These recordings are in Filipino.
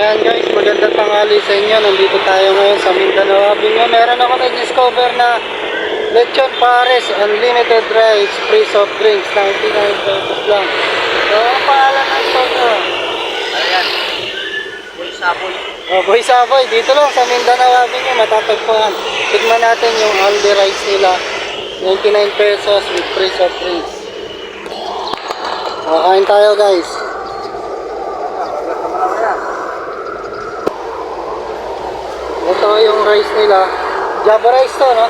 Ayan guys, magandang tanghali sa inyo. Nandito tayo ngayon sa Mindanao Avenue. Meron ako na-discover na Lechon Pares Unlimited Rice Free Soft Drinks, 99 pesos lang. So, ang pangalan ng store nyo? Ayan. Boy Saboy. Boy Saboy, dito lang sa Mindanao Avenue, matatagpuan. Tignan natin yung Aldi Rice nila. 99 pesos with free soft drinks. Kain tayo guys. Ito yung rice nila. Java rice to, no?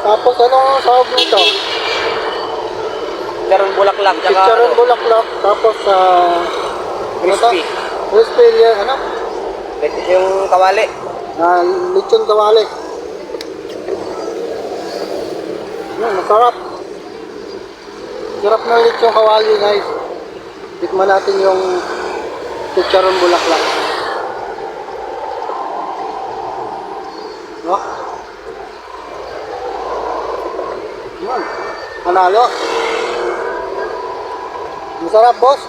Tapos anong sahog nito? Chicharon bulaklak. Chicharon bulaklak. Tapos Crispy. Crispy yan, ano? Yung kawali. Lechon kawali. Masarap. Sarap na lechon kawali guys. Tikman natin yung chicharon bulaklak. No? Yan. Panalo. Masarap, boss.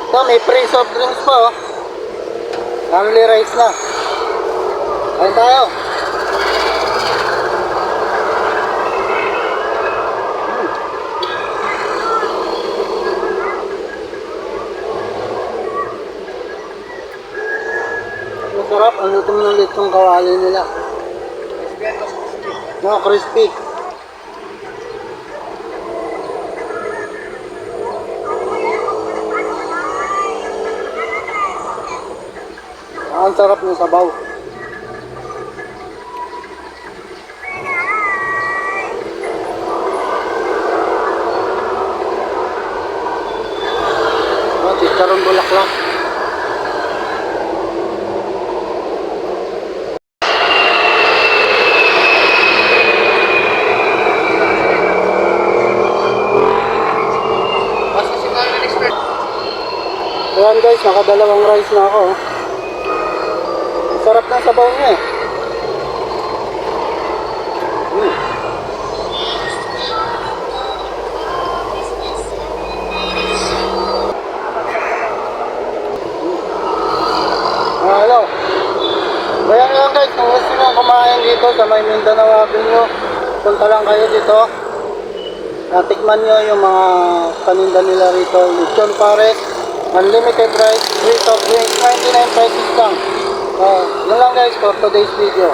Ito, may free soft drinks pa, oh. Only rice na. Kain tayo. Masarap, ang luto ng lechong kawali nila. No, crispy. Ang sarap ng sabaw. Chicharon bulaklak. Ayan guys, nakadalawang rice na ako. Sarap ng sabaw niya eh. Hello. Ayan lang guys, kung gusto nyo kumain dito sa may Mindanao Avenue, punta lang kayo dito. Tikman nyo yung mga paninda nila rito. Lechon Pares Unlimited Rice, free soft drinks, 99 pesos lang. Yun lang guys for today's video.